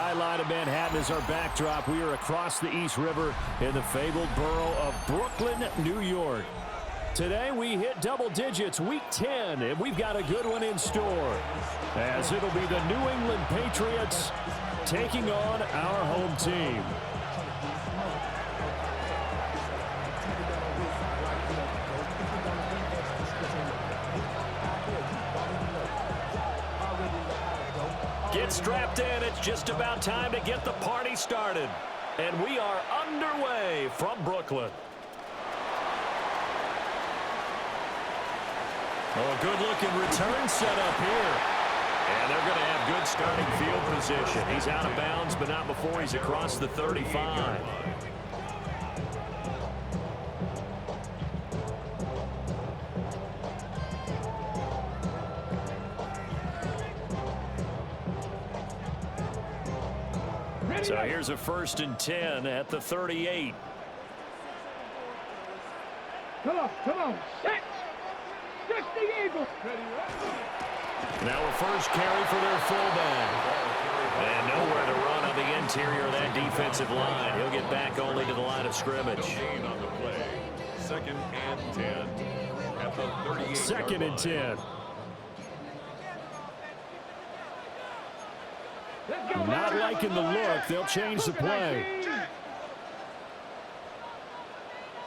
skyline of Manhattan is our backdrop. We are across the East River in the fabled borough of Brooklyn, New York. Today we hit double digits, week 10, and we've got a good one in store, as it'll be the New England Patriots taking on our home team. Get strapped in. It's just about time to get the party started. And we are underway from Brooklyn. Oh, good-looking return set up here. And they're going to have good starting field position. He's out of bounds, but not before he's across the 35. So here's a 1st and 10 at the 38. Come on, set! Stretch the eagle! Now a first carry for their fullback. And nowhere to run on the interior of that defensive line. He'll get back only to the line of scrimmage. Gain on the play. 2nd and 10 at the 38. 2nd and 10. Not liking the look. They'll change the play.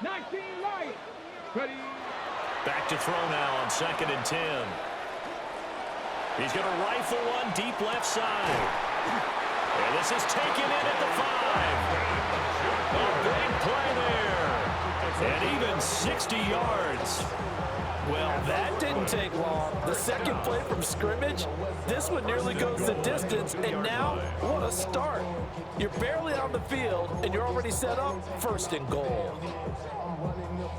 19 Lions. Ready. Back to throw now on 2nd and 10. He's going to rifle one deep left side. And this is taken in at the 5. A big play there. And even 60 yards. Well, that didn't take long. The second play from scrimmage, this one nearly goes the distance, and now, what a start. You're barely on the field, and you're already set up 1st and goal.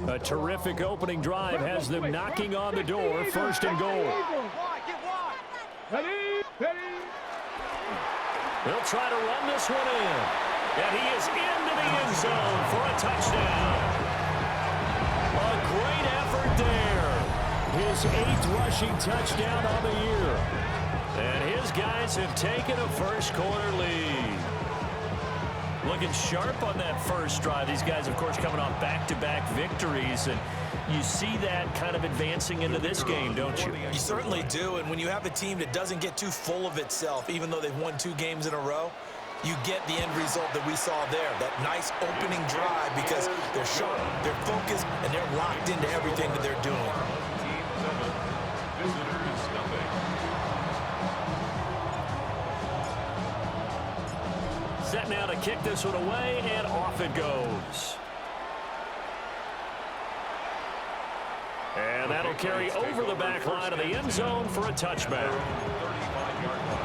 A terrific opening drive has them knocking on the door, 1st and goal. They'll try to run this one in, and he is into the end zone for a touchdown. A great effort there. His 8th rushing touchdown on the year. And his guys have taken a first-quarter lead. Looking sharp on that first drive. These guys, of course, coming off back-to-back victories. And you see that kind of advancing into this game, don't you? You certainly do. And when you have a team that doesn't get too full of itself, even though they've won 2 games in a row, you get the end result that we saw there, that nice opening drive, because they're sharp, they're focused, and they're locked into everything that they're doing. Visitors nothing. Set now to kick this one away, and off it goes. And that'll carry over the back line of the end zone for a touchback. 35-yard line.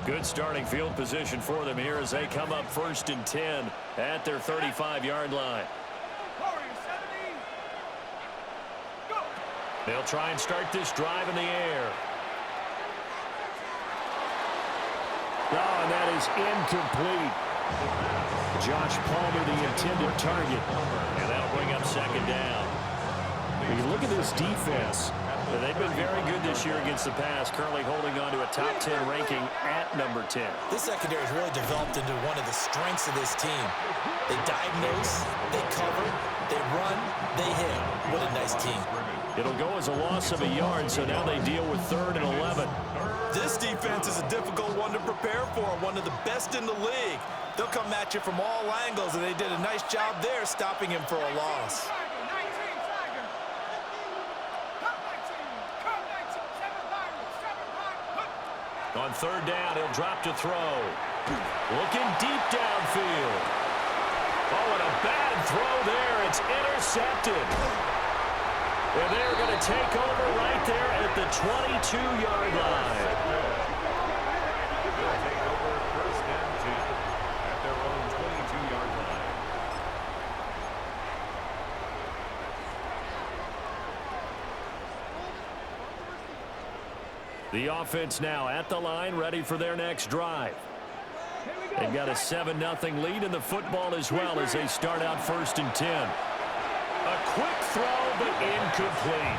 Good starting field position for them here as they come up 1st and 10 at their 35-yard line. They'll try and start this drive in the air. Oh, and that is incomplete. Josh Palmer, the intended target. And that'll bring up 2nd down. When you look at this defense, they've been very good this year against the pass, currently holding on to a top 10 ranking at number 10. This secondary has really developed into one of the strengths of this team. They diagnose, they cover, they run, they hit. What a nice team. It'll go as a loss of a yard, so now they deal with 3rd and 11. This defense is a difficult one to prepare for, one of the best in the league. They'll come at you from all angles, and they did a nice job there stopping him for a loss. On 3rd down, he'll drop to throw. Looking deep downfield. Oh, and a bad throw there. It's intercepted. And they're going to take over right there at the 22-yard line. They'll take over 1st and 10 at their own 22-yard line. The offense now at the line, ready for their next drive. They've got a 7-0 lead in the football as well as they start out 1st and 10. A quick throw, but incomplete.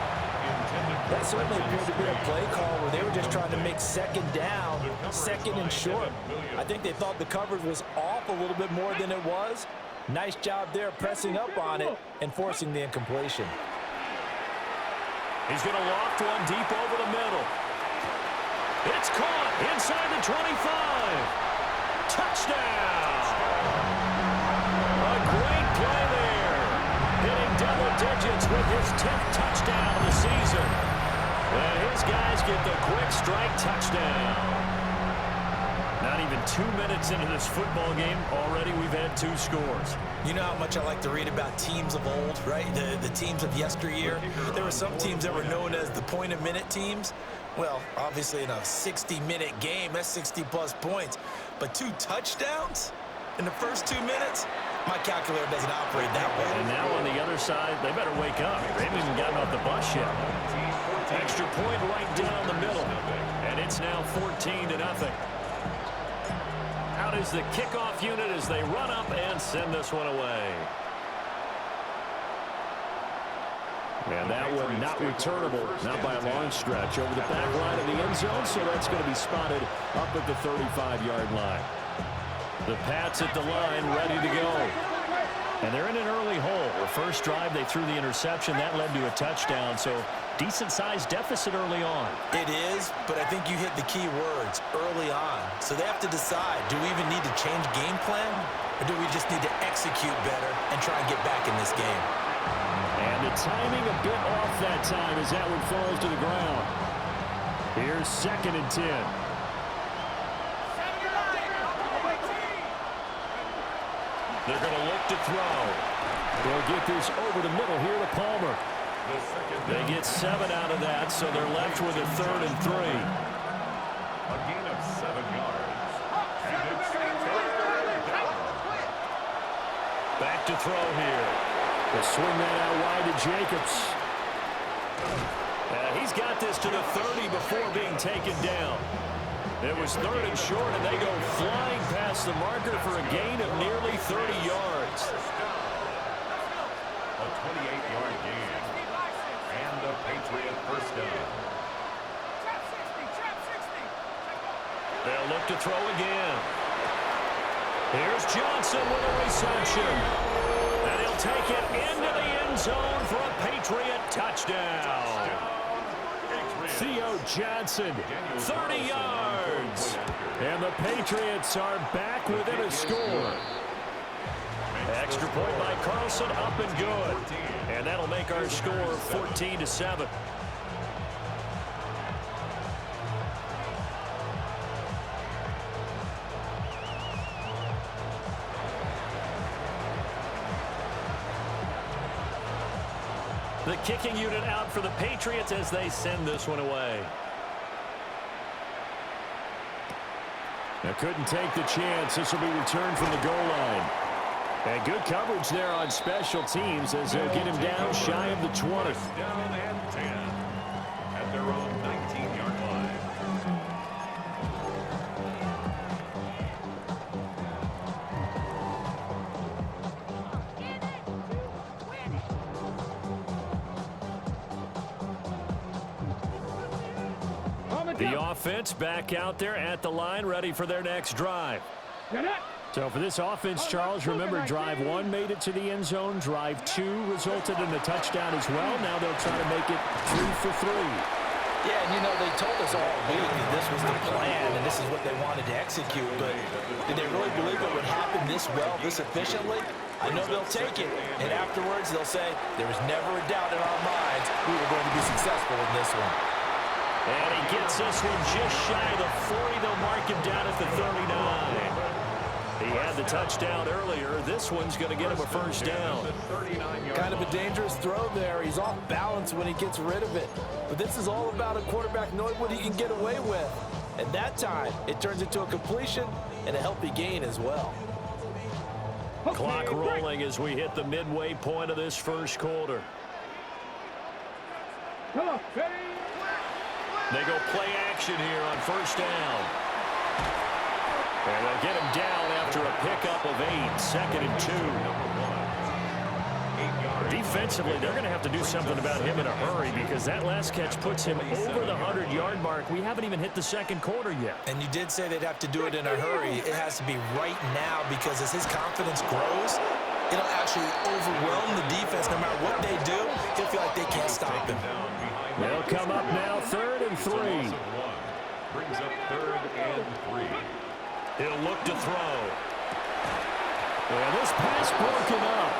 That certainly appeared to be a play call where they were just trying to make second down, 2nd and short. I think they thought the coverage was off a little bit more than it was. Nice job there pressing up on it and forcing the incompletion. He's going to loft one deep over the middle. It's caught inside the 25. Touchdown! A great play there. Hitting double digits with his 10th touchdown of the season. And his guys get the quick strike touchdown. Not even 2 minutes into this football game, already we've had 2 scores. You know how much I like to read about teams of old, right? The teams of yesteryear. There were some teams that were known as the point-a-minute teams. Well, obviously in a 60-minute game, that's 60-plus points. But 2 touchdowns in the first 2 minutes? My calculator doesn't operate that way. And now on the other side, they better wake up. They haven't even gotten off the bus yet. Extra point right down the middle. And it's now 14-0. Out is the kickoff unit as they run up and send this one away. And that one not returnable, not by a long stretch, over the back line of the end zone, so that's going to be spotted up at the 35-yard line. The Pats at the line, ready to go. And they're in an early hole. The first drive, they threw the interception. That led to a touchdown, so decent-sized deficit early on. It is, but I think you hit the key words, early on. So they have to decide, do we even need to change game plan, or do we just need to execute better and try and get back in this game? And the timing a bit off that time as that one falls to the ground. Here's 2nd and 10. They're going to look to throw. They'll get this over the middle here to Palmer. They get 7 out of that, so they're left with a 3rd and 3. A gain of 7 yards. And it's back to throw here. They'll swing that out wide to Jacobs. He's got this to the 30 before being taken down. It was 3rd and short, and they go flying past the marker for a gain of nearly 30 yards. a 28-yard gain. And a Patriot first down. They'll look to throw again. Here's Johnson with a reception. And he'll take it into the end zone for a Patriot touchdown. Theo Johnson, 30 yards. And the Patriots are back within a score. Extra point by Carlson, up and good. And that'll make our score 14-7. The kicking unit out for the Patriots as they send this one away. Now couldn't take the chance. This will be returned from the goal line. And good coverage there on special teams as they'll get him down shy of the 20. Down and 10 at their own 19-yard line. The offense back out there at the line, ready for their next drive. So for this offense, Charles, remember drive 1 made it to the end zone. Drive 2 resulted in a touchdown as well. Now they'll try to make it 3 for 3. Yeah, and you know, they told us all week that this was the plan and this is what they wanted to execute, but did they really believe it would happen this well, this efficiently? I know they'll take it, and afterwards they'll say, there was never a doubt in our minds we were going to be successful in this one. And he gets this one just shy of the 40. They'll mark him down at the 39. He had the touchdown earlier. This one's going to get him a first down. Kind of a dangerous throw there. He's off balance when he gets rid of it. But this is all about a quarterback knowing what he can get away with. And that time, it turns into a completion and a healthy gain as well. Clock rolling as we hit the midway point of this first quarter. Come on, ready? They go play action here on first down. And they'll get him down after a pickup of 8, 2nd and 2. Defensively, they're going to have to do something about him in a hurry because that last catch puts him over the 100-yard mark. We haven't even hit the second quarter yet. And you did say they'd have to do it in a hurry. It has to be right now because as his confidence grows, it'll actually overwhelm the defense. No matter what they do, he'll feel like they can't stop him. They'll come up now 3rd and 3. Brings up 3rd and 3. He'll look to throw. Well, this pass broken up.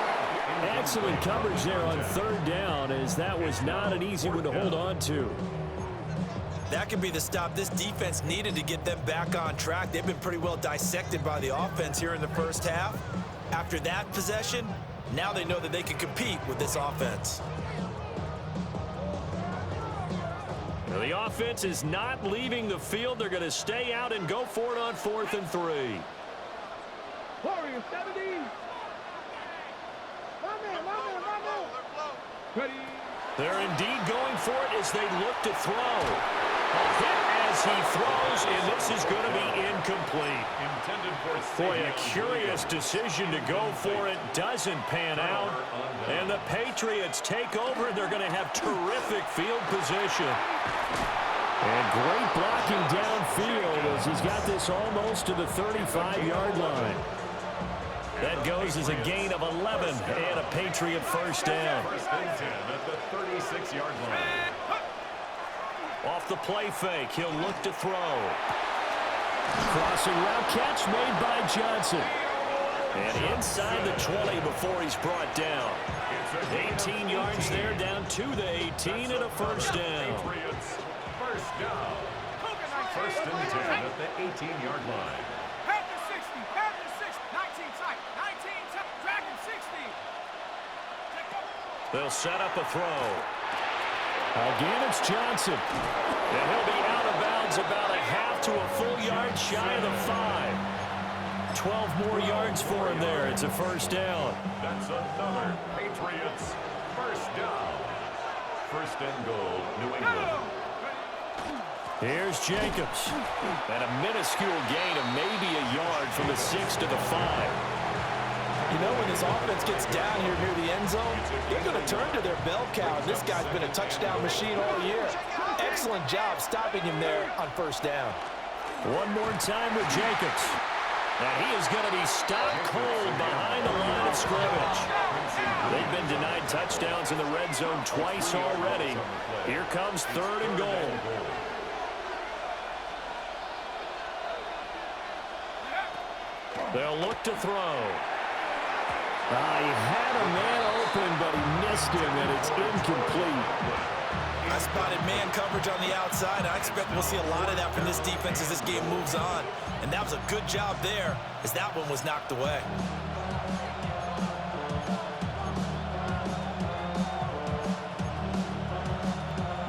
Excellent coverage there on 3rd down, as that was not an easy one to hold on to. That could be the stop this defense needed to get them back on track. They've been pretty well dissected by the offense here in the first half. After that possession, now they know that they can compete with this offense. Well, the offense is not leaving the field. They're going to stay out and go for it on 4th and 3. Warrior 70. Ready. They're indeed going for it as they look to throw. A hit as he throws, and this is going to be incomplete. Boy, a curious decision to go for it. Doesn't pan out. And the Patriots take over. They're going to have terrific field position. And great blocking downfield as he's got this almost to the 35-yard line. That goes as a gain of 11 and a Patriot first down. 1st and 10 at the 36-yard line. Off the play fake, he'll look to throw. Crossing route catch made by Johnson. And inside the 20 before he's brought down. 18 yards there, down to the 18 and a first down. Patriots first down. 1st and 10 at the 18-yard line. They'll set up a throw. Again, it's Johnson. And he'll be out of bounds about a half to a full yard shy of the 5. 12 more yards for him there. It's a first down. That's another Patriots first down. 1st and goal, New England. Here's Jacobs. And a minuscule gain of maybe a yard from the 6 to the 5. You know, when this offense gets down here near the end zone, they're going to turn to their bell cow. This guy's been a touchdown machine all year. Excellent job stopping him there on first down. One more time with Jacobs. And he is going to be stopped cold behind the line of scrimmage. They've been denied touchdowns in the red zone twice already. Here comes 3rd and goal. They'll look to throw. He had a man open, but he missed him, and it's incomplete. I spotted man coverage on the outside. I expect we'll see a lot of that from this defense as this game moves on. And that was a good job there as that one was knocked away.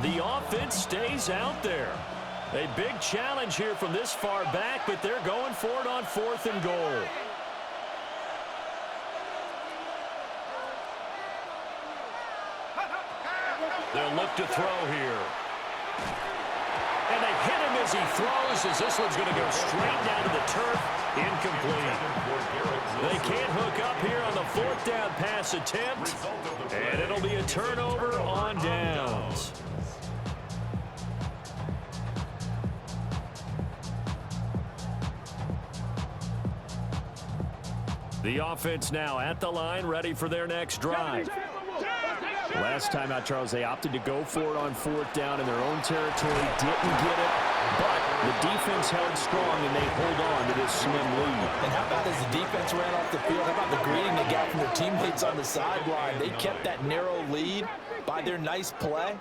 The offense stays out there. A big challenge here from this far back, but they're going for it on 4th and goal. They'll look to throw here. And they hit him as he throws, as this one's going to go straight down to the turf. Incomplete. They can't hook up here on the 4th down pass attempt. And it'll be a turnover on downs. The offense now at the line, ready for their next drive. Last time out, Charles, they opted to go for it on 4th down in their own territory. Didn't get it, but the defense held strong, and they hold on to this slim lead. And how about as the defense ran off the field, how about the greeting they got from their teammates on the sideline? They kept that narrow lead by their nice play.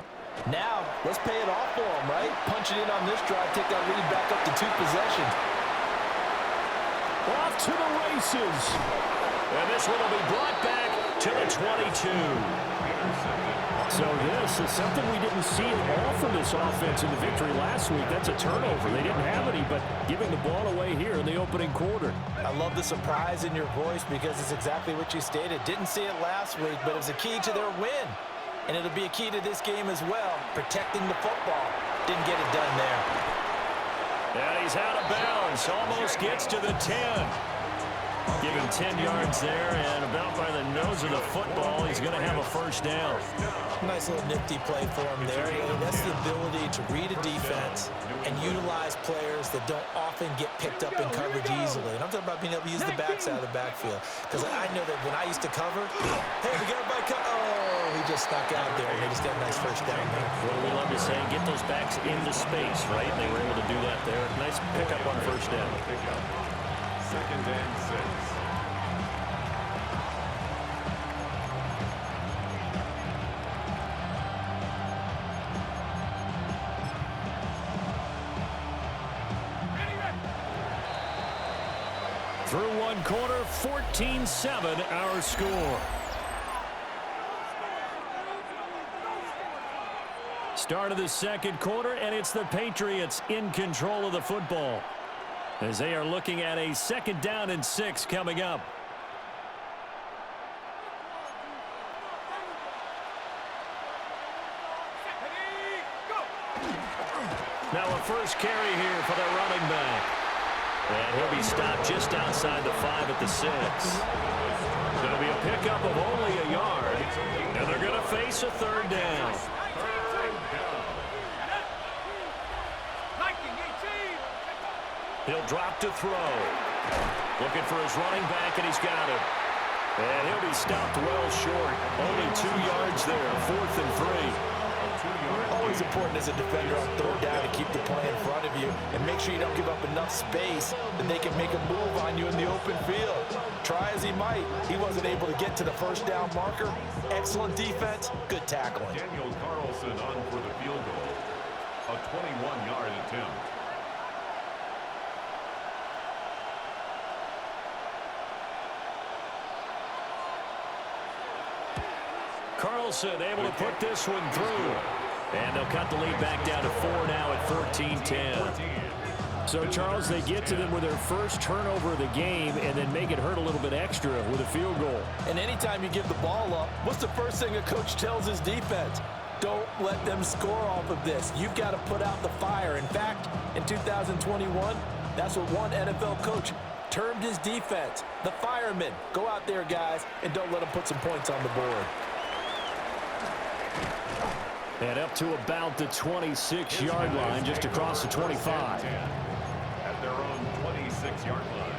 Now, let's pay it off for them, right? Punch it in on this drive, take that lead back up to 2 possessions. Off to the races. And this one will be brought back to the 22. So this is something we didn't see at all from this offense in the victory last week. That's a turnover. They didn't have any, but giving the ball away here in the opening quarter. I love the surprise in your voice because it's exactly what you stated. Didn't see it last week, but it was a key to their win. And it'll be a key to this game as well, protecting the football. Didn't get it done there. And he's out of bounds. Almost gets to the 10. Give him 10 yards there, and about by the nose of the football, he's going to have a first down. Nice little nifty play for him there. That's the ability to read a defense and utilize players that don't often get picked up in coverage easily. And I'm talking about being able to use the backside of the backfield. Because I know that when I used to cover, hey, we got everybody oh, he just stuck out there, and they just got a nice first down there. Well, we love to say, get those backs into space, right? They were able to do that there. Nice pickup on first down. Second and 6. Through one quarter, 14-7 our score. Start of the second quarter, and it's the Patriots in control of the football, as they are looking at a 2nd down and 6 coming up. Now a first carry here for the running back. And he'll be stopped just outside the 5 at the 6. It'll be a pickup of only a yard, and they're going to face a 3rd down. He'll drop to throw. Looking for his running back, and he's got it. And he'll be stopped well short. Only 2 yards there, 4th and 3. Always important as a defender on 3rd down to keep the play in front of you and make sure you don't give up enough space that they can make a move on you in the open field. Try as he might, he wasn't able to get to the first down marker. Excellent defense, good tackling. Daniel Carlson on for the field goal. A 21-yard attempt. Carlson able to put this one through. And they'll cut the lead back down to 4 now at 14-10. So, Charles, they get to them with their first turnover of the game and then make it hurt a little bit extra with a field goal. And anytime you give the ball up, what's the first thing a coach tells his defense? Don't let them score off of this. You've got to put out the fire. In fact, in 2021, that's what one NFL coach termed his defense, the firemen. Go out there, guys, and don't let them put some points on the board. And up to about the 26-yard line, just across the 25. At their own 26-yard line.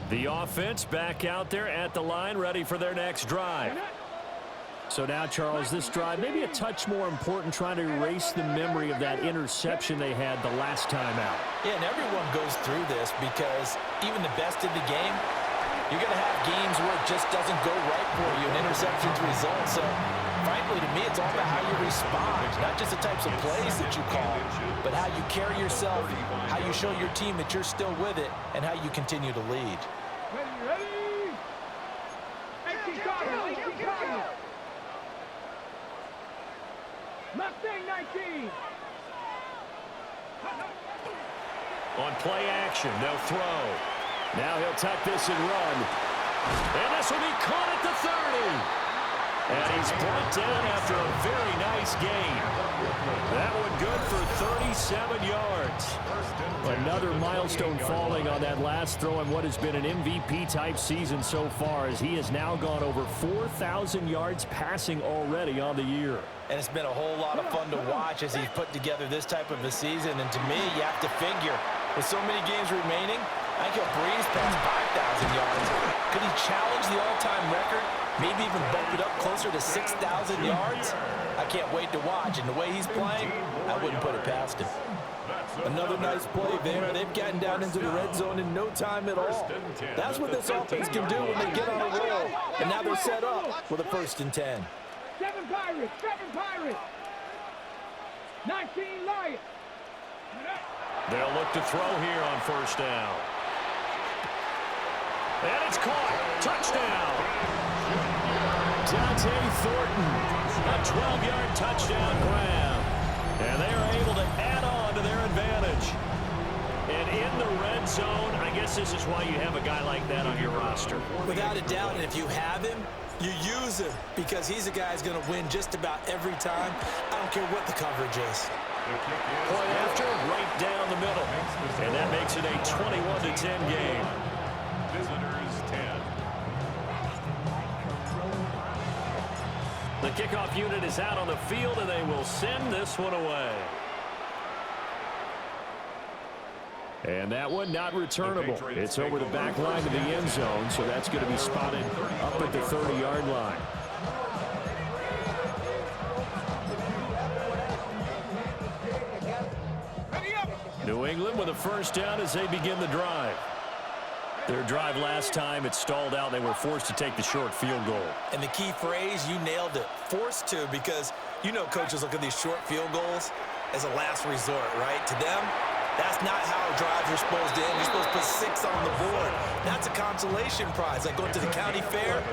The offense back out there at the line, ready for their next drive. So now, Charles, this drive maybe a touch more important, trying to erase the memory of that interception they had the last time out. Yeah, and everyone goes through this because even the best in the game, you're going to have games where it just doesn't go right for you, and interceptions result. So, frankly, to me, it's all about how you respond, not just the types of plays that you call, but how you carry yourself, how you show your team that you're still with it, and how you continue to lead. Ready? Mustang 19. On play action, they'll throw. Now he'll tuck this and run. And this will be caught at the 30. And he's brought down after a very nice gain. That one good for 37 yards. Another milestone falling on that last throw in what has been an MVP-type season so far, as he has now gone over 4,000 yards passing already on the year. And it's been a whole lot of fun to watch as he's put together this type of a season. And to me, you have to figure, with so many games remaining, I think he'll breeze past 5,000 yards. Could he challenge the all-time record? Maybe even bump it up closer to 6,000 yards? I can't wait to watch. And the way he's playing, I wouldn't put it past him. Another nice play there. They've gotten down into the red zone in no time at all. That's what this offense can do when they get on a roll. And now they're set up with a 1st and 10. 7 Pirates. 19 Lions. They'll look to throw here on 1st down. And it's caught. Touchdown. Dante Thornton. A 12-yard touchdown grab. And they are able to add on to their advantage. And in the red zone, I guess this is why you have a guy like that on your roster. Without a doubt, and if you have him, you use him because he's a guy who's going to win just about every time. I don't care what the coverage is. Point after, right down the middle. And that makes it a 21-10 game. Visitors 10. The kickoff unit is out on the field, and they will send this one away. And that one not returnable. It's over the back line of the end zone, so that's going to be spotted up at the 30-yard line. New England with a first down as they begin the drive. Their drive last time, it stalled out. They were forced to take the short field goal. And the key phrase, you nailed it, forced to, because you know coaches look at these short field goals as a last resort, right? To them, that's not how drives are supposed to end. You're supposed to put 6 on the board. That's a consolation prize. Like going to the county fair,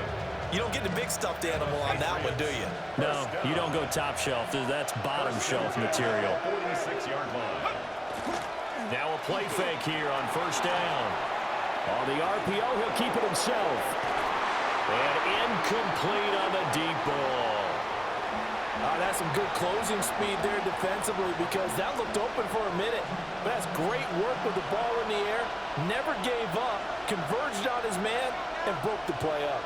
you don't get the big stuffed animal on that one, do you? No, you don't go top shelf. That's bottom shelf material. 46-yard line. Now a play fake here on first down. On the RPO, he'll keep it himself. And incomplete on the deep ball. That's some good closing speed there defensively because that looked open for a minute. But that's great work with the ball in the air. Never gave up, converged on his man, and broke the play up.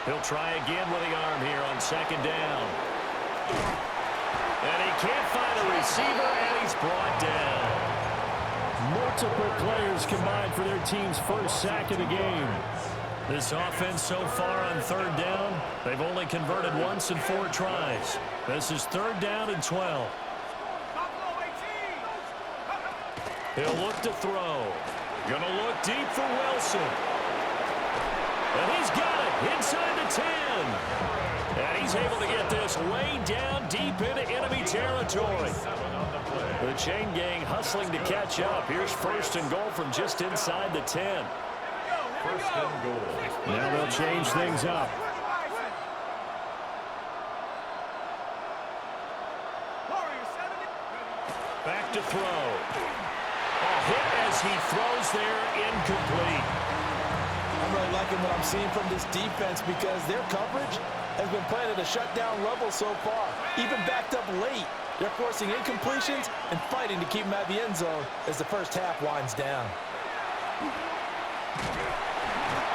He'll try again with the arm here on second down. And he can't find a receiver, and he's brought down. Multiple players combined for their team's first sack of the game. This offense so far on third down, they've only converted once in 4 tries. This is third down and 12. He'll look to throw. Gonna look deep for Wilson. And he's got it inside the 10. And he's able to get this way down deep into enemy territory. The chain gang hustling to catch up. Here's first and goal from just inside the 10. First and goal. Now they'll change things up. Back to throw. A hit as he throws there, incomplete. I'm really liking what I'm seeing from this defense because their coverage has been playing at a shutdown level so far. Even backed up late, they're forcing incompletions and fighting to keep them at the end zone as the first half winds down.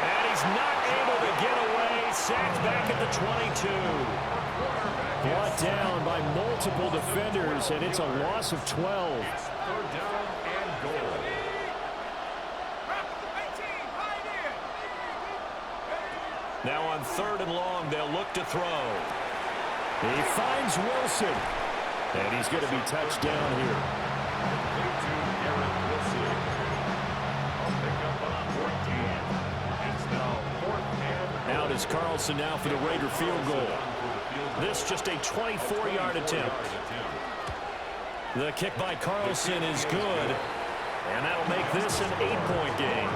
And he's not able to get away. Sacked back at the 22. Brought down by multiple defenders, and it's a loss of 12. Third down and goal. Now on third and long, they'll look to throw. He finds Wilson. And he's going to be touched down here. Out is Carlson now for the Raider field goal. This just a 24-yard attempt. The kick by Carlson is good. And that'll make this an 8-point game.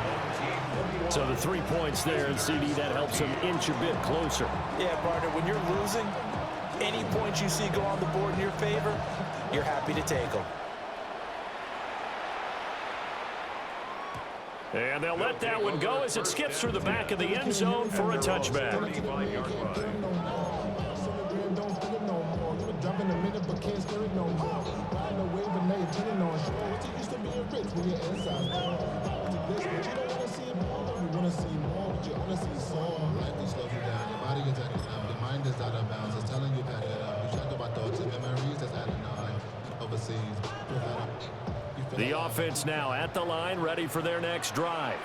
So the 3 points there, and CD, that helps them inch a bit closer. Yeah, partner, when you're losing, any points you see go on the board in your favor, you're happy to take them. And they'll let that one go as it skips through the back of the end zone for a touchback. The offense now at the line, ready for their next drive.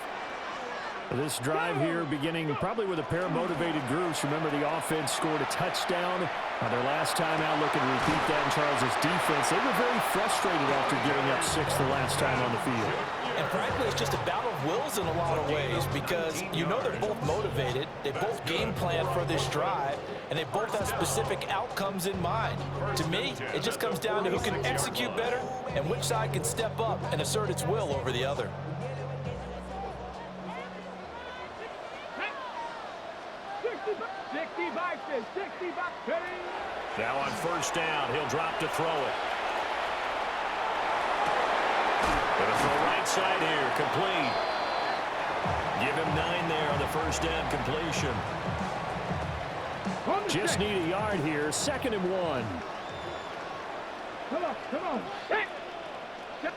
This drive here beginning probably with a pair of motivated groups. Remember, the offense scored a touchdown. Their last time out, looking to repeat that in Charles's defense. They were very frustrated after giving up 6 the last time on the field. And frankly, it's just a battle of wills in a lot of ways because you know they're both motivated. They both game plan for this drive, and they both have specific outcomes in mind. To me, it just comes down to who can execute better and which side can step up and assert its will over the other. Now on first down, he'll drop to throw it. Gonna throw right side here, complete. Give him 9 there on the first down completion. Just need a yard here, 2nd and 1. Come on, set.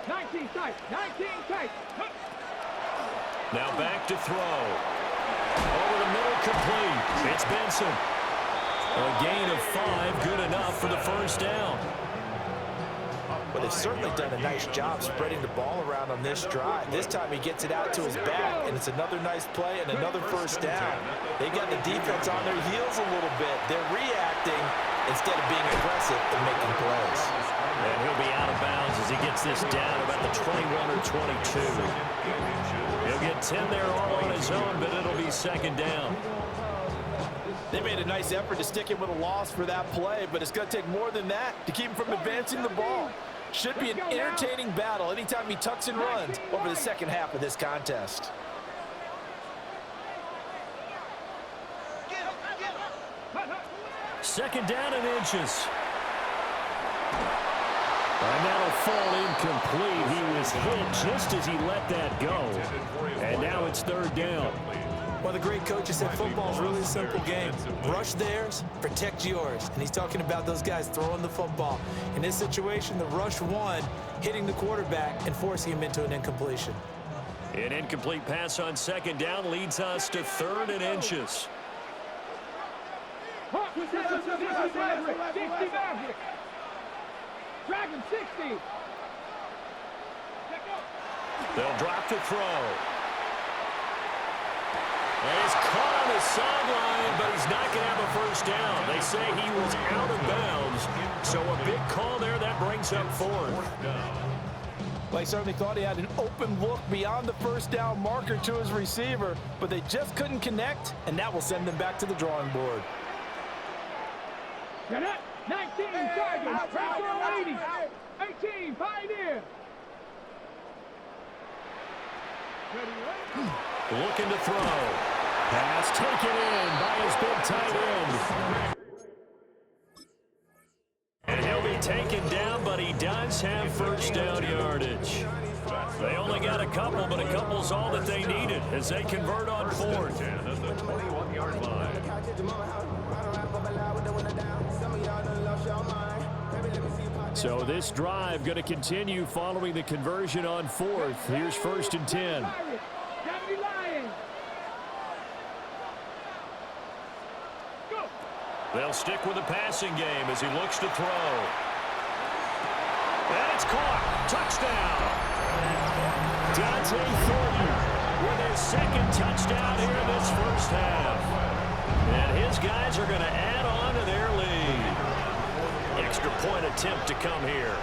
19 tight, 19 tight. Now back to throw. Over the middle, complete. It's Benson. A gain of 5, good enough for the first down. Well, they've certainly done a nice job spreading the ball around on this drive. This time he gets it out to his back, and it's another nice play and another first down. They got the defense on their heels a little bit. They're reacting instead of being aggressive and making plays. And he'll be out of bounds as he gets this down about the 21 or 22. He'll get 10 there all on his own, but it'll be 2nd down. They made a nice effort to stick him with a loss for that play, but it's going to take more than that to keep him from advancing the ball. Should be an entertaining battle anytime he tucks and runs over the second half of this contest. Second down and inches. And that'll fall incomplete. He was hit just as he let that go. And now it's 3rd down. One of the great coaches said football's really a simple game. Rush theirs, protect yours. And he's talking about those guys throwing the football. In this situation, the rush won, hitting the quarterback and forcing him into an incompletion. An incomplete pass on 2nd down leads us to 3rd and inches. Dragon 60. They'll drop to throw. And he's caught on the sideline, but he's not going to have a first down. They say he was out of bounds, so a big call there. That brings up 4th. Well, he certainly thought he had an open look beyond the first down marker to his receiver, but they just couldn't connect, and that will send them back to the drawing board. Get up. 19 Tigers. Pressure 80. 18 Pioneer. Looking to throw. Pass taken in by his big tight end. And he'll be taken down, but he does have first down yardage. They only got a couple, but a couple's all that they needed as they convert on 4th. And at the 21-yard line. So this drive going to continue following the conversion on 4th. Here's 1st and 10. They'll stick with the passing game as he looks to throw. And it's caught. Touchdown. Dante Thornton with his 2nd touchdown here in this first half. And his guys are going to add on to their lead. Extra point attempt to come here.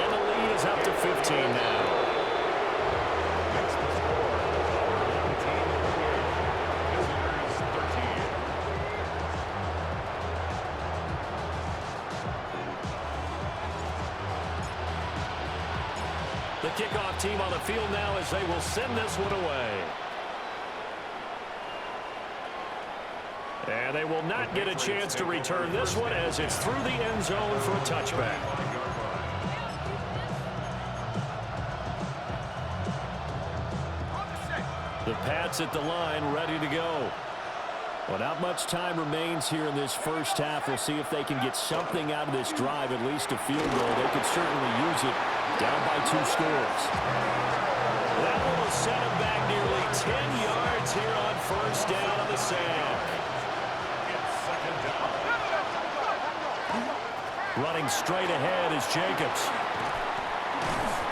And the lead is up to 15 now. The kickoff team on the field now as they will send this one away. And they will not get a chance to return this one as it's through the end zone for a touchback. The Pats at the line ready to go. Well, not much time remains here in this first half. We'll see if they can get something out of this drive, at least a field goal. They could certainly use it. Down by 2 scores. That will set him back nearly 10 yards here on first down on the sack. Running straight ahead is Jacobs.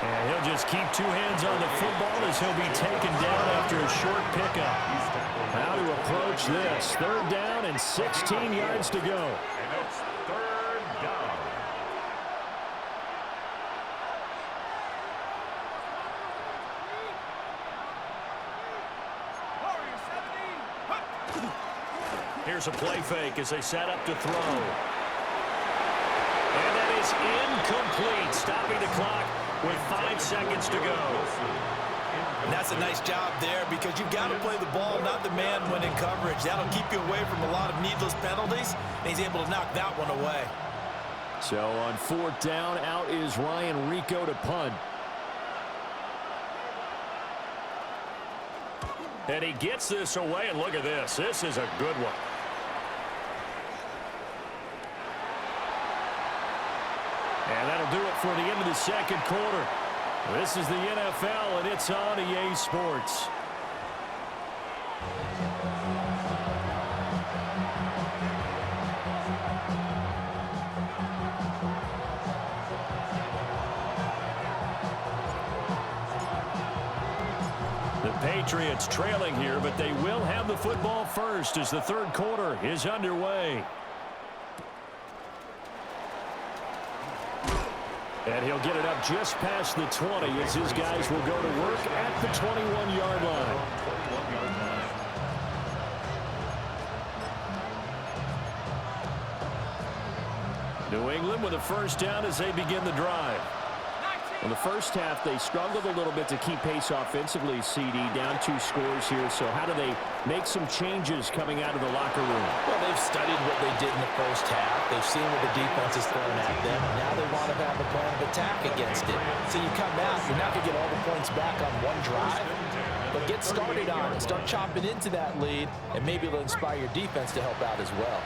And he'll just keep 2 hands on the football as he'll be taken down after a short pickup. How to approach this. 3rd down and 16 yards to go. And it's 3rd down. Here's a play fake as they set up to throw. And that is incomplete, stopping the clock with 5 seconds to go. And that's a nice job there because you've got to play the ball, not the man when in coverage. That'll keep you away from a lot of needless penalties, and he's able to knock that one away. So on 4th down, out is Ryan Rico to punt. And he gets this away, and look at this. This is a good one. And that'll do it for the end of the second quarter. This is the NFL, and it's on EA Sports. The Patriots trailing here, but they will have the football first as the third quarter is underway. And he'll get it up just past the 20 as his guys will go to work at the 21-yard line. New England with a first down as they begin the drive. In the first half, they struggled a little bit to keep pace offensively, CD, down 2 scores here. So how do they make some changes coming out of the locker room? Well, they've studied what they did in the first half. They've seen what the defense is throwing at them. And now they want to have a plan of attack against it. So you come out, you're not going to get all the points back on one drive. But get started on it. Start chopping into that lead, and maybe it'll inspire your defense to help out as well.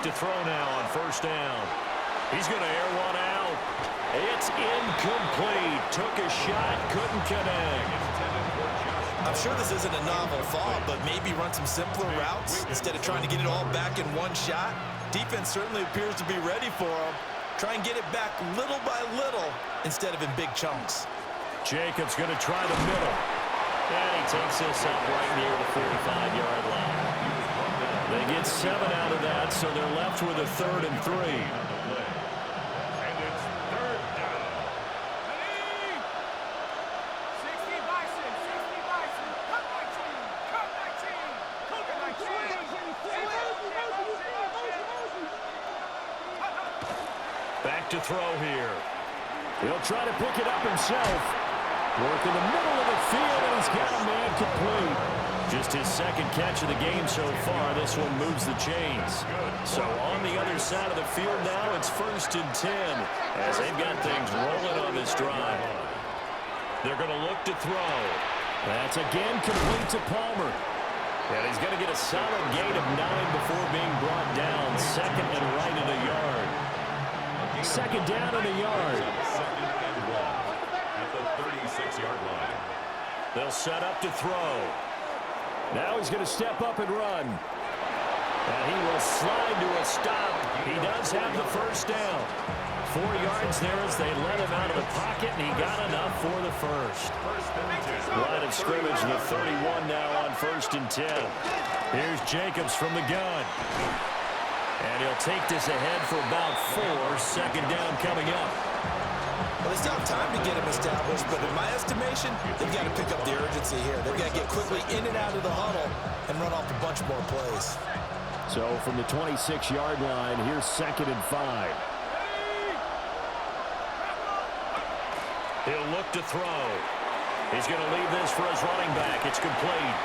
To throw now on first down. He's going to air one out. It's incomplete. Took a shot, couldn't connect. I'm sure this isn't a novel thought, but maybe run some simpler routes instead of trying to get it all back in one shot. Defense certainly appears to be ready for him. Try and get it back little by little instead of in big chunks. Jacobs going to try the middle. And he takes this up right near the 45-yard line. They get 7 out of that, so they're left with a 3rd and 3. And it's 3rd down. 60 Bison, 60 Bison. Cut my team, cut my team, cut my team. Back to throw here. He'll try to pick it up himself. Work in the middle of the field, and he's got a man complete. Just his 2nd catch of the game so far. This one moves the chains. So on the other side of the field now, it's 1st and 10 as they've got things rolling on this drive. They're going to look to throw. That's again complete to Palmer. And he's going to get a solid gain of 9 before being brought down. 2nd and right in a yard. 2nd down in a yard. 2nd and 1 at the 36-yard line. They'll set up to throw. Now he's going to step up and run. And he will slide to a stop. He does have the first down. 4 yards there as they let him out of the pocket, and he got enough for the first. Line of scrimmage, the 31 now on 1st and 10. Here's Jacobs from the gun. And he'll take this ahead for about 4. 2nd down coming up. Well, they still have time to get him established, but in my estimation, they've got to pick up the urgency here. They've got to get quickly in and out of the huddle and run off a bunch more plays. So from the 26-yard line, here's 2nd and 5. He'll look to throw. He's going to leave this for his running back. It's complete.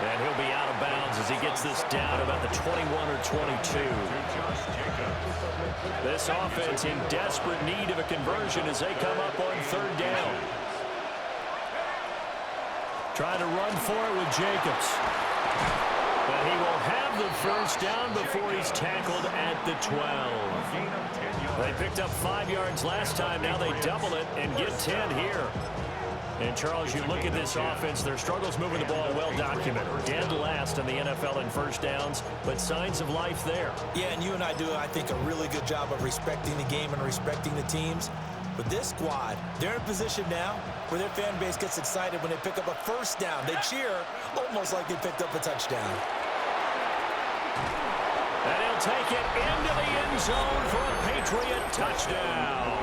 And he'll be out of bounds as he gets this down about the 21 or 22. This offense in desperate need of a conversion as they come up on 3rd down. Trying to run for it with Jacobs. But he will have the first down before he's tackled at the 12. They picked up 5 yards last time. Now they double it and get 10 here. And, Charles, you look at this offense, their struggles moving the ball well documented. Dead last in the NFL in first downs, but signs of life there. Yeah, and you and I do, I think, a really good job of respecting the game and respecting the teams. But this squad, they're in a position now where their fan base gets excited when they pick up a first down. They cheer almost like they picked up a touchdown. And he'll take it into the end zone for a Patriot touchdown.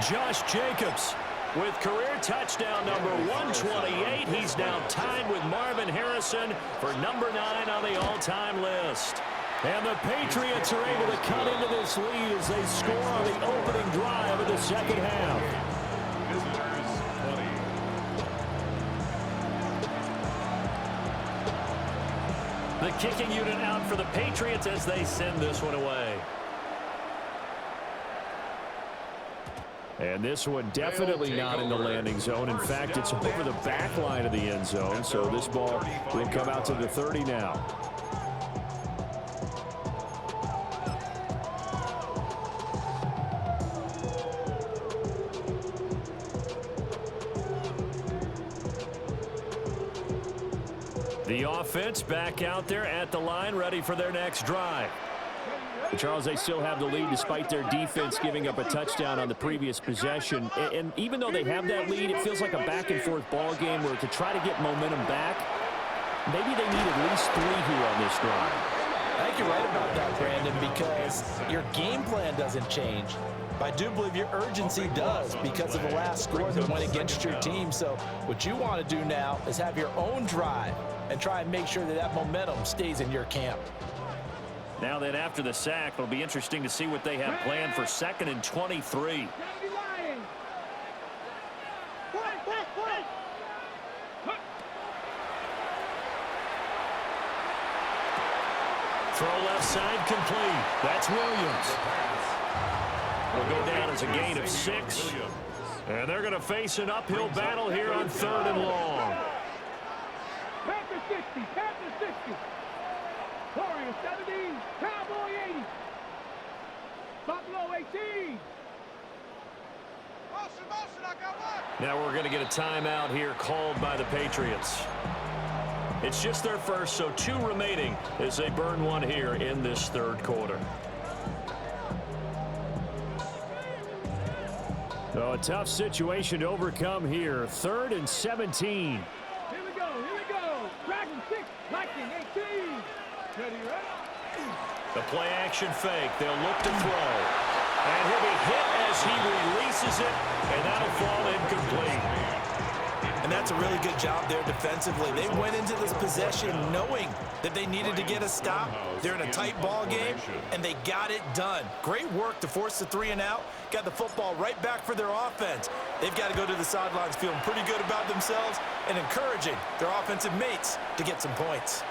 Josh Jacobs with career touchdown number 128. He's now tied with Marvin Harrison for number 9 on the all-time list. And the Patriots are able to cut into this lead as they score on the opening drive of the second half. The kicking unit out for the Patriots as they send this one away. And this one definitely not in the landing zone. In fact, it's over the back line of the end zone. So this ball will come out to the 30 now. The offense back out there at the line, ready for their next drive. Charles, they still have the lead despite their defense giving up a touchdown on the previous possession. And even though they have that lead, it feels like a back-and-forth ball game where to try to get momentum back, maybe they need at least 3 here on this drive. I think you're right about that, Brandon, because your game plan doesn't change. But I do believe your urgency does because of the last score that went against your team. So what you want to do now is have your own drive and try and make sure that that momentum stays in your camp. Now then, after the sack, it'll be interesting to see what they have planned for 2nd and 23. Throw left side complete. That's Williams. Will go down as a gain of 6. And they're going to face an uphill battle here on 3rd and long. Panther 60, Panther 60. Warrior 70, Cowboy 80. Buffalo 18. I got one. Now we're going to get a timeout here called by the Patriots. It's just their first, so 2 remaining as they burn one here in this 3rd quarter. So a tough situation to overcome here. 3rd and 17. Here we go, Dragon 6, Lightning 18. Ready, ready? The play action fake. They'll look to throw. And he'll be hit as he releases it, and that'll fall incomplete. And that's a really good job there defensively. They went into this possession knowing that they needed to get a stop. They're in a tight ball game, and they got it done. Great work to force the 3 and out. Got the football right back for their offense. They've got to go to the sidelines feeling pretty good about themselves and encouraging their offensive mates to get some points.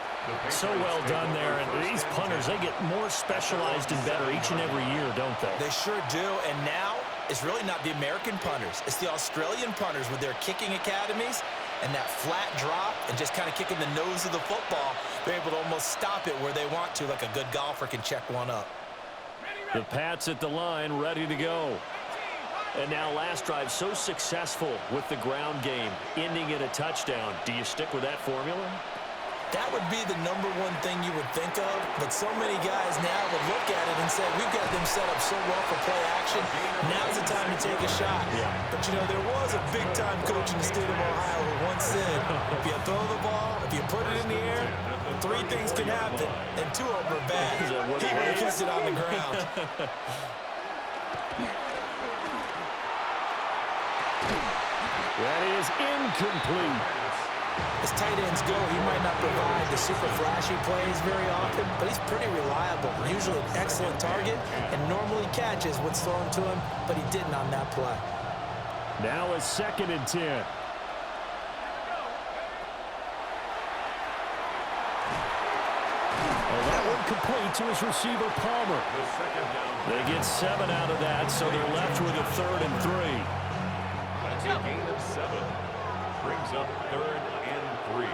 So well done there. And these punters, they get more specialized and better each and every year, don't they? They sure do. And now it's really not the American punters. It's the Australian punters with their kicking academies and that flat drop and just kind of kicking the nose of the football. They're able to almost stop it where they want to, like a good golfer can check one up. The Pats at the line, ready to go. And now last drive so successful with the ground game, ending in a touchdown. Do you stick with that formula? That would be the #1 thing you would think of, but so many guys now would look at it and say, we've got them set up so well for play action, now's the time to take a shot. Yeah. But, you know, there was a big-time coach in the state of Ohio who once said, if you throw the ball, if you put it in the air, 3 things can happen, and 2 of them are bad. He would have kissed it on the ground. That is incomplete. As tight ends go, he might not provide the super flashy plays very often, but he's pretty reliable. Usually an excellent target and normally catches what's thrown to him, but he didn't on that play. Now a 2nd and 10. Well, that one complete to his receiver, Palmer. They get 7 out of that, so they're left with a 3rd and 3. That's a gain of 7. Brings up 3rd and 3.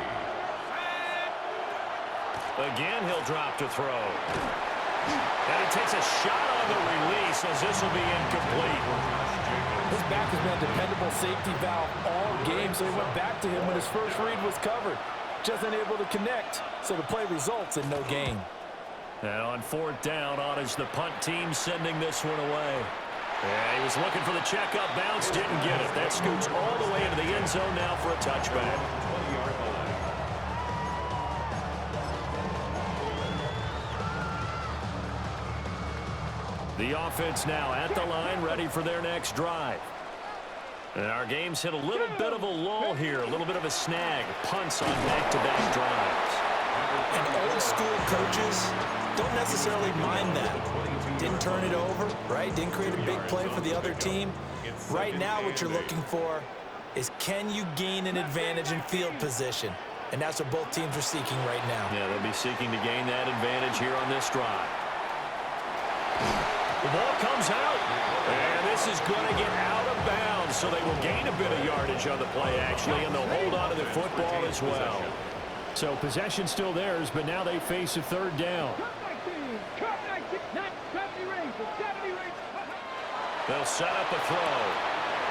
Again, he'll drop to throw. And he takes a shot on the release as this will be incomplete. His back has been a dependable safety valve all game, so he went back to him when his first read was covered. Just unable to connect, so the play results in no gain. And on 4th down, on is the punt team sending this one away. Yeah, he was looking for the checkup bounce, didn't get it. That scoots all the way into the end zone now for a touchback. The offense now at the line, ready for their next drive. And our game's hit a little bit of a lull here, a little bit of a snag. Punts on back-to-back drives. And old school coaches don't necessarily mind that. Didn't turn it over, right? Didn't create a big play for the other team. Right now what you're looking for is, can you gain an advantage in field position? and that's what both teams are seeking right now. Yeah, they'll be seeking to gain that advantage here on this drive. The ball comes out, and this is going to get out of bounds, so they will gain a bit of yardage on the play, actually, and they'll hold on to the football as well. So possession still theirs, but now they face a third down. They'll set up a throw.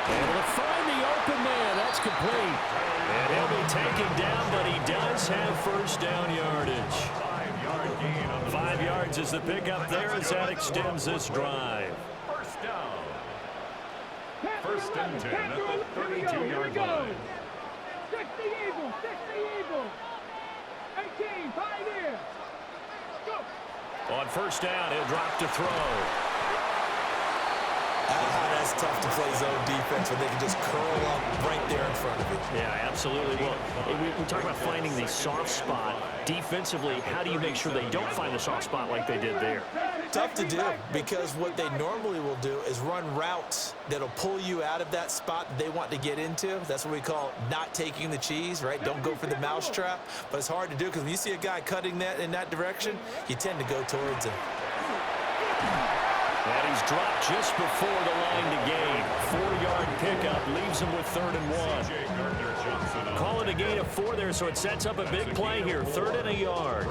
Able to find the open man. That's complete. And he'll be taken down, but he does have first down yardage. 5-yard gain on the 5 yards is the pickup there as that extends this drive. first down. First and 10 at the 32-yard line. 60 Eagles, 60 Eagles. 18, 5 here. Go. On first down, he'll drop to throw. That's tough to play zone defense when they can just curl up right there in front of you. Yeah, absolutely. Well, we talk about finding the soft spot. Defensively, how do you make sure they don't find the soft spot like they did there? Tough to do, because what they normally will do is run routes that'll pull you out of that spot that they want to get into. That's what we call not taking the cheese, right? Don't go for the mousetrap. But it's hard to do because when you see a guy cutting that in that direction, you tend to go towards him. And he's dropped just before the line to gain. 4-yard pickup leaves him with 3rd and 1. Call it a gain of 4 there, so it sets up a big play here. 3rd and a yard.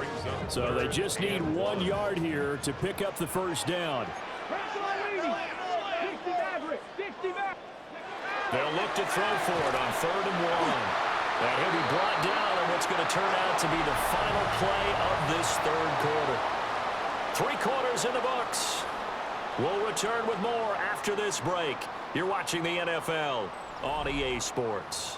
So they just need 1 yard here to pick up the first down. They'll look to throw for it on 3rd and 1. And he'll be brought down on what's going to turn out to be the final play of this 3rd quarter. 3 quarters in the books. We'll return with more after this break. You're watching the NFL on EA Sports.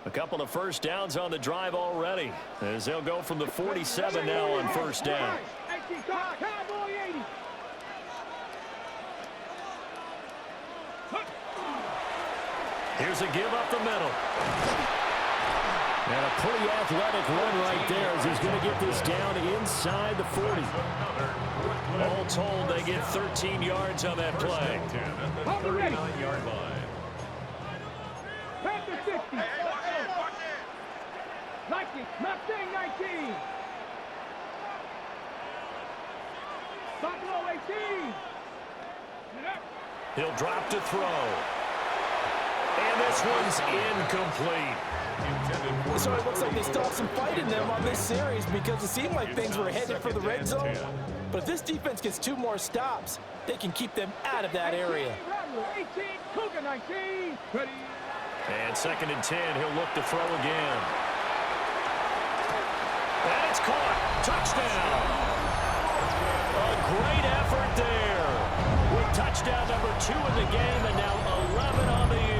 A couple of first downs on the drive already, as they'll go from the 47 now on first down. Here's a give up the middle. And a pretty athletic run right there as he's going to get this down inside the 40. All told, they get 13 yards on that play. 39-yard line. Panther 50. Nike, Mustang 19. Buffalo 18. He'll drop to throw. And this one's incomplete. So it looks like they still have some fight in them on this series because it seemed like things were headed for the red zone. But if this defense gets 2 more stops, they can keep them out of that area. 18, Cougar 19. Ready. And 2nd and 10, he'll look to throw again. And it's caught. Touchdown. A great effort there. With touchdown number 2 in the game and now 11 on the year.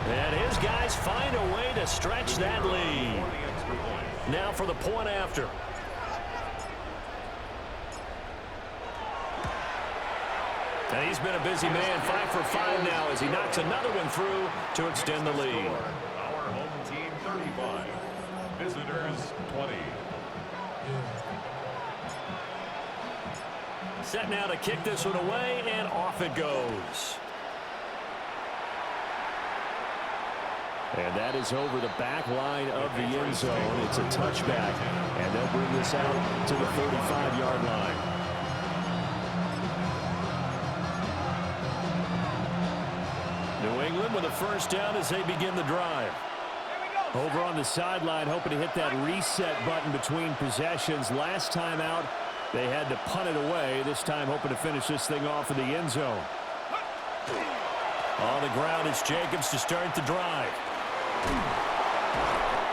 And his guys find a way to stretch that lead. Now for the point after. And he's been a busy man, 5 for 5 now as he knocks another one through to extend the lead. Our home team 35. Visitors 20. Set now to kick this one away, and off it goes. And that is over the back line of the end zone. It's a touchback, and they'll bring this out to the 35-yard line. New England with a first down as they begin the drive. Over on the sideline, hoping to hit that reset button between possessions. Last time out, they had to punt it away. This time hoping to finish this thing off in the end zone. On the ground, it's Jacobs to start the drive.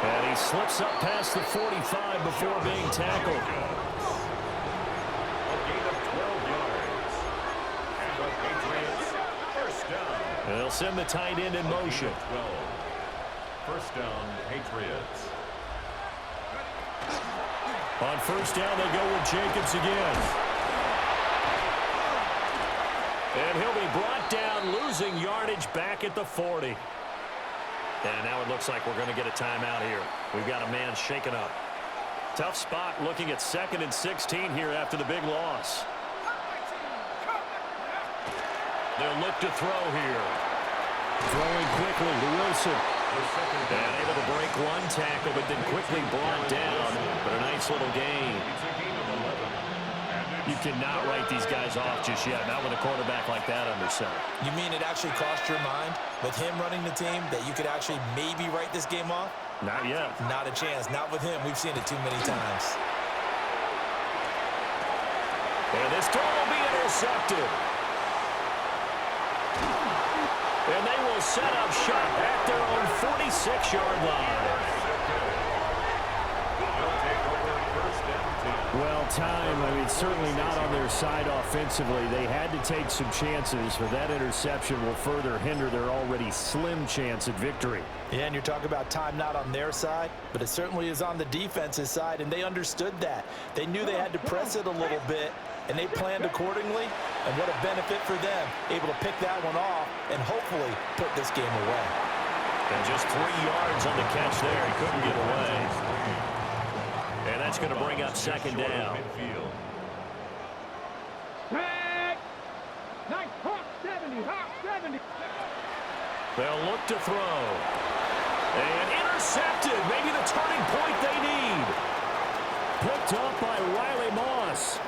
And he slips up past the 45 before being tackled. A gain of 12 yards. And the Patriots first down. They'll send the tight end in motion. 12. First down, Patriots. On first down, they go with Jacobs again. And he'll be brought down, losing yardage back at the 40. And now it looks like we're going to get a timeout here. We've got a man shaken up. Tough spot looking at 2nd and 16 here after the big loss. They'll look to throw here. Throwing quickly to Wilson. And able to break one tackle, but then quickly brought down. But a nice little gain. You cannot write these guys off just yet, not with a quarterback like that under center. You mean it actually crossed your mind with him running the team that you could actually maybe write this game off? Not yet. Not a chance. Not with him. We've seen it too many times. And this throw will be intercepted. And they will set up shop at their own 46-yard line. Well, time, I mean, certainly not on their side offensively. They had to take some chances, but that interception will further hinder their already slim chance at victory. Yeah, and you're talking about time not on their side, but it certainly is on the defense's side, and they understood that. They knew they had to press it a little bit, and they planned accordingly, and what a benefit for them, able to pick that one off and hopefully put this game away. And just 3 yards on the catch there. He couldn't get away. And that's going to bring up second down. Back. Nice hawk 70, hawk 70. They'll look to throw. And intercepted. Maybe the turning point they need. Picked up by Riley Moss.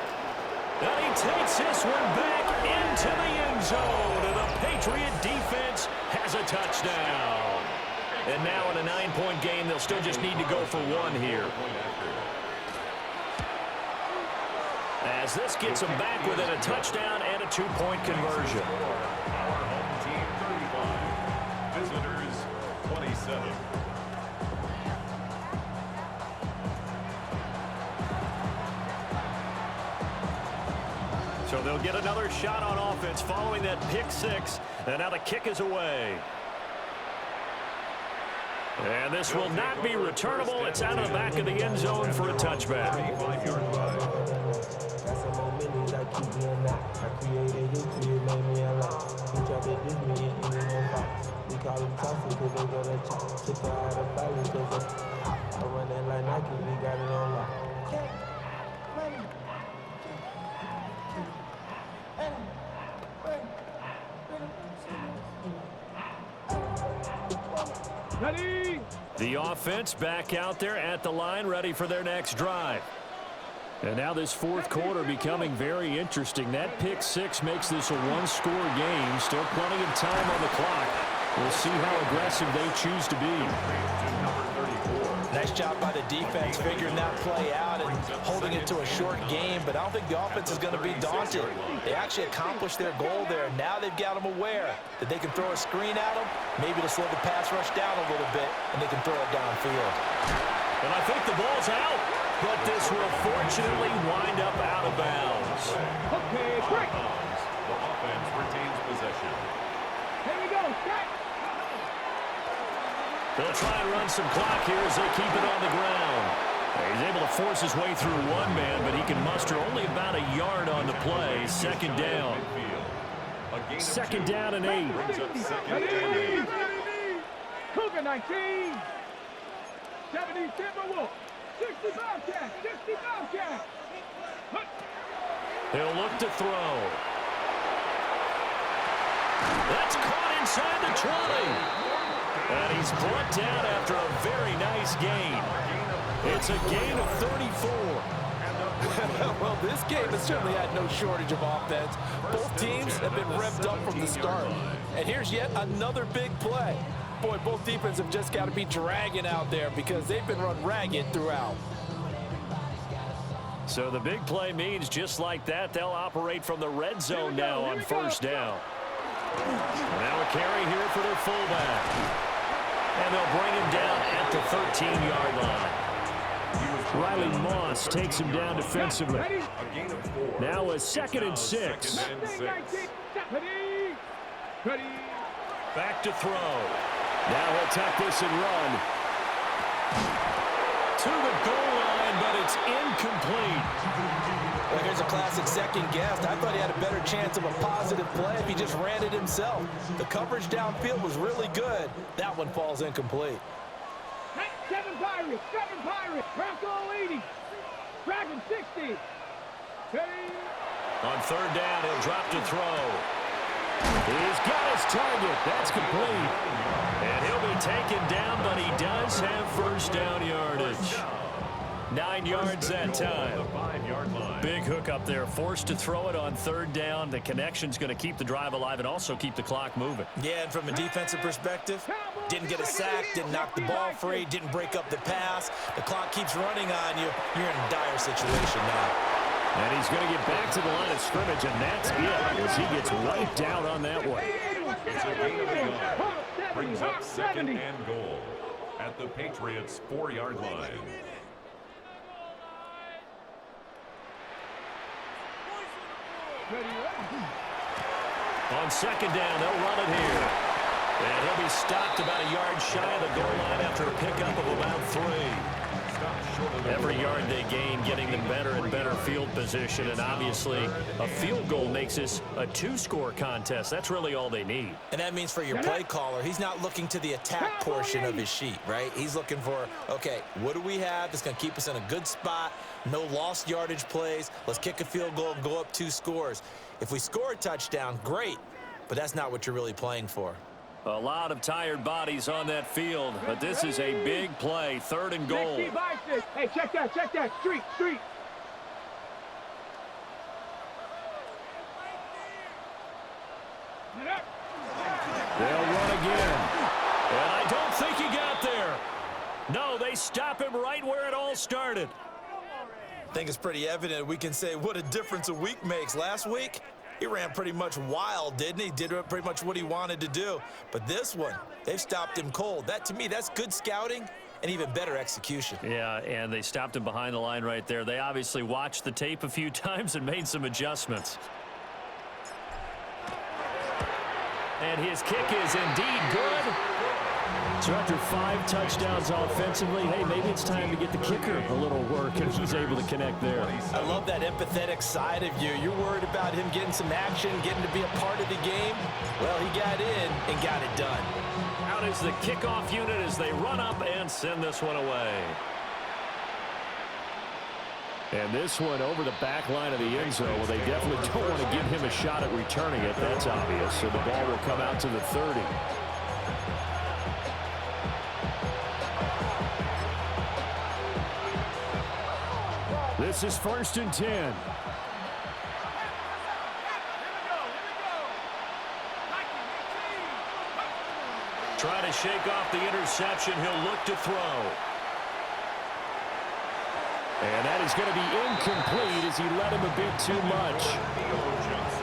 And he takes this one back into the end zone. And the Patriot defense has a touchdown. And now in a 9-point game, they'll still just need to go for one here. As this gets them back within a touchdown and a 2-point conversion. Our home team 35. Visitors 27. So they'll get another shot on offense following that pick six. And now the kick is away. And this will not be returnable. It's out of the back of the end zone for a touchback. Ready? The offense back out there at the line, ready for their next drive. And now this fourth quarter becoming very interesting. That pick six makes this a one-score game. Still plenty of time on the clock. We'll see how aggressive they choose to be. Nice job by the defense figuring that play out and holding it to a short game, but I don't think the offense is going to be daunted. They actually accomplished their goal there. Now they've got them aware that they can throw a screen at them, maybe to slow the pass rush down a little bit, and they can throw it downfield. And I think the ball's out, but this will fortunately wind up out of bounds. Okay, break. The offense retains possession. Here we go, set. They'll try and run some clock here as they keep it on the ground. He's able to force his way through one man, but he can muster only about a yard on the play. Second down. Second down and 8. Ready? Cougar 19. 70 Timberwolf. 60 Bobcat. 60 Bobcat. They'll look to throw. That's caught inside the 20. And he's brought down after a very nice gain. It's a gain of 34. Well, this game has certainly had no shortage of offense. Both teams have been revved up from the start. And here's yet another big play. Boy, both defenses have just got to be dragging out there because they've been run ragged throughout. So the big play means just like that, they'll operate from the red zone now on first down. Now a carry here for their fullback. And they'll bring him down at the 13-yard line. Riley Moss takes him down defensively. Now a 2nd and 6. Back to throw. Now he'll tuck this and run. To the goal line, but it's incomplete. Well, here's a classic second guess. I thought he had a better chance of a positive play if he just ran it himself. The coverage downfield was really good. That one falls incomplete. 7 Pirates, 7 Pirates. Bronco 80. Dragon 60. On third down, he'll drop to throw. He's got his target. That's complete. And he'll be taken down, but he does have first down yardage. 9 yards that time. Big hook up there. Forced to throw it on third down. The connection's going to keep the drive alive and also keep the clock moving. Yeah, and from a defensive perspective, didn't get a sack, didn't knock the ball free, didn't break up the pass. The clock keeps running on you. You're in a dire situation now. And he's going to get back to the line of scrimmage, and that's it as he gets wiped out on that one. It's a gain of a yard. Brings up 2nd and goal at the Patriots' 4-yard line. On 2nd down, they'll run it here. And he'll be stopped about a yard shy of the goal line after a pickup of about 3. Every yard they gain, getting them better and better field position. And obviously, a field goal makes this a 2-score contest. That's really all they need. And that means for your play caller, he's not looking to the attack portion of his sheet, right? He's looking for, okay, what do we have that's going to keep us in a good spot? No lost yardage plays. Let's kick a field goal and go up 2 scores. If we score a touchdown, great. But that's not what you're really playing for. A lot of tired bodies on that field, but this is a big play. 3rd and goal. Hey, check that. Street. They'll run again. And I don't think he got there. No, they stop him right where it all started. I think it's pretty evident we can say what a difference a week makes. Last week, he ran pretty much wild, didn't he? Did pretty much what he wanted to do. But this one, they've stopped him cold. That, to me, that's good scouting and even better execution. Yeah, and they stopped him behind the line right there. They obviously watched the tape a few times and made some adjustments. And his kick is indeed good. So after 5 touchdowns offensively, hey, maybe it's time to get the kicker a little work, and he's able to connect there. I love that empathetic side of you. You're worried about him getting some action, getting to be a part of the game. Well, he got in and got it done. Out is the kickoff unit as they run up and send this one away. And this one over the back line of the end zone. Well, they definitely don't want to give him a shot at returning it. That's obvious. So the ball will come out to the 30. This is 1st and 10. Try to shake off the interception. He'll look to throw. And that is going to be incomplete as he let him a bit too much.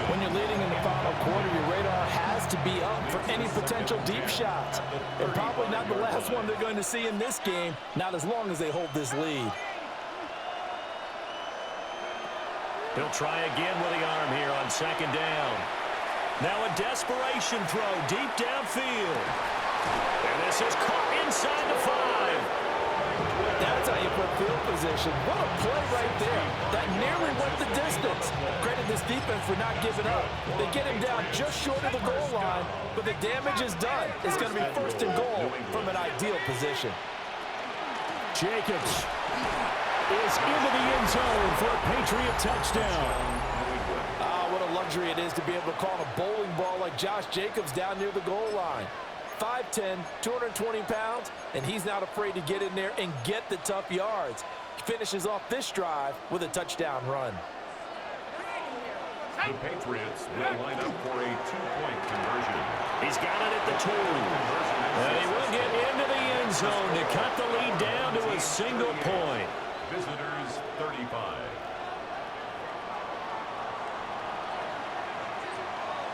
When you're leading in the final quarter, your radar has to be up for any potential deep shots. And probably not the last one they're going to see in this game, not as long as they hold this lead. He'll try again with the arm here on 2nd down. Now a desperation throw deep downfield. And this is caught inside the 5. That's how you put field position. What a play right there. That nearly went the distance. Credit this defense for not giving up. They get him down just short of the goal line, but the damage is done. It's going to be 1st and goal from an ideal position. Jacobs is into the end zone for a Patriot touchdown. Ah, what a luxury it is to be able to call a bowling ball like Josh Jacobs down near the goal line. 5'10", 220 pounds, and he's not afraid to get in there and get the tough yards. He finishes off this drive with a touchdown run. The Patriots will line up for a 2-point conversion. He's got it at the 2. And he will get into the end zone to cut the lead down to a single point. Visitors 35.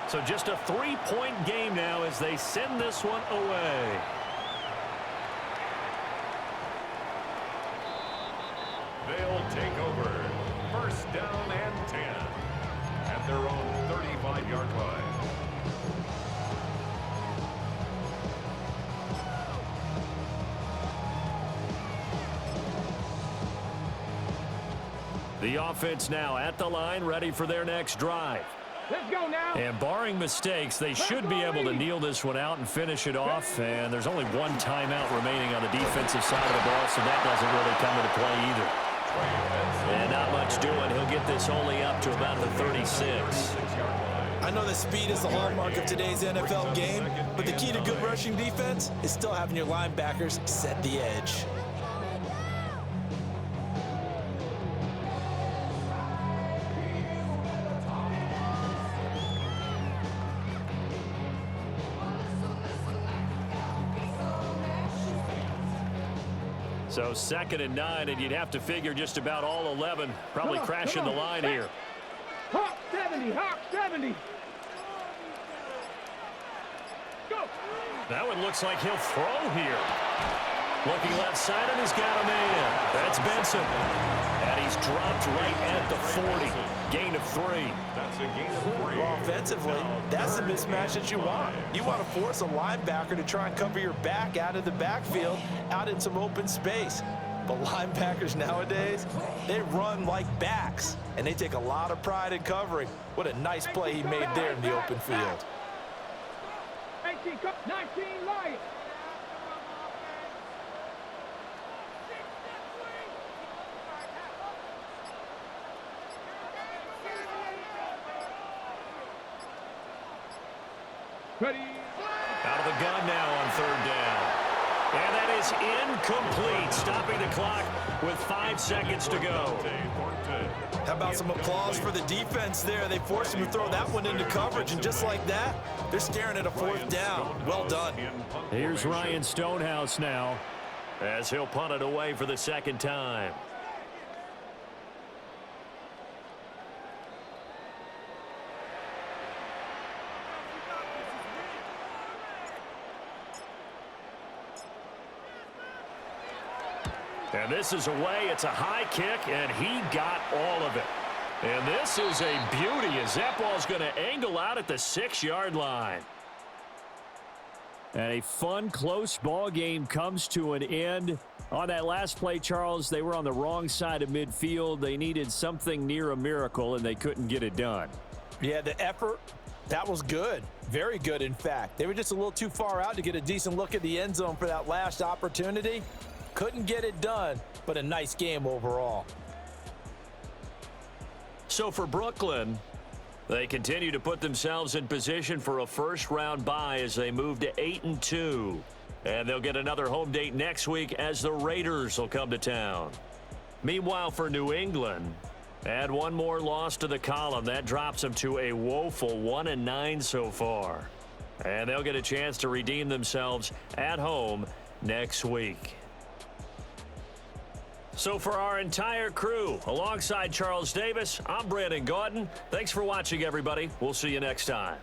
So just a 3-point game now as they send this one away. They'll take over. 1st down and 10 at their own 35-yard line. The offense now at the line, ready for their next drive. Let's go now. And barring mistakes, they should be able to kneel this one out and finish it off. And there's only 1 timeout remaining on the defensive side of the ball, so that doesn't really come into play either. And not much doing. He'll get this only up to about the 36. I know that speed is the hallmark of today's NFL game, but the key to good rushing defense is still having your linebackers set the edge. So 2nd and 9, and you'd have to figure just about all 11 probably crashing the line here. Hawk 70, Hawk 70. Go. That one looks like he'll throw here. Looking left side, and he's got a man. That's Benson. And he's dropped right at the 40. Gain of 3. That's a gain of 3. Well, offensively, that's the mismatch that you want. You want to force a linebacker to try and cover your back out of the backfield, out in some open space. But linebackers nowadays, they run like backs, and they take a lot of pride in covering. What a nice play he made there in the open field. 18, 19, Lions. Ready. Out of the gun now on 3rd down. And that is incomplete, stopping the clock with 5 seconds to go. How about some applause for the defense there? They forced him to throw that one into coverage, and just like that, they're staring at a 4th down. Well done. Here's Ryan Stonehouse now, as he'll punt it away for the 2nd time. And this is away. It's a high kick, and he got all of it. And this is a beauty as that ball's going to angle out at the 6-yard line. And a fun, close ball game comes to an end. On that last play, Charles, they were on the wrong side of midfield. They needed something near a miracle, and they couldn't get it done. Yeah, the effort, that was good. Very good, in fact. They were just a little too far out to get a decent look at the end zone for that last opportunity. Couldn't get it done, but a nice game overall. So for Brooklyn, they continue to put themselves in position for a first-round bye as they move to 8-2. And they'll get another home date next week as the Raiders will come to town. Meanwhile, for New England, add one more loss to the column. That drops them to a woeful 1-9 so far. And they'll get a chance to redeem themselves at home next week. So for our entire crew, alongside Charles Davis, I'm Brandon Gaudin. Thanks for watching, everybody. We'll see you next time.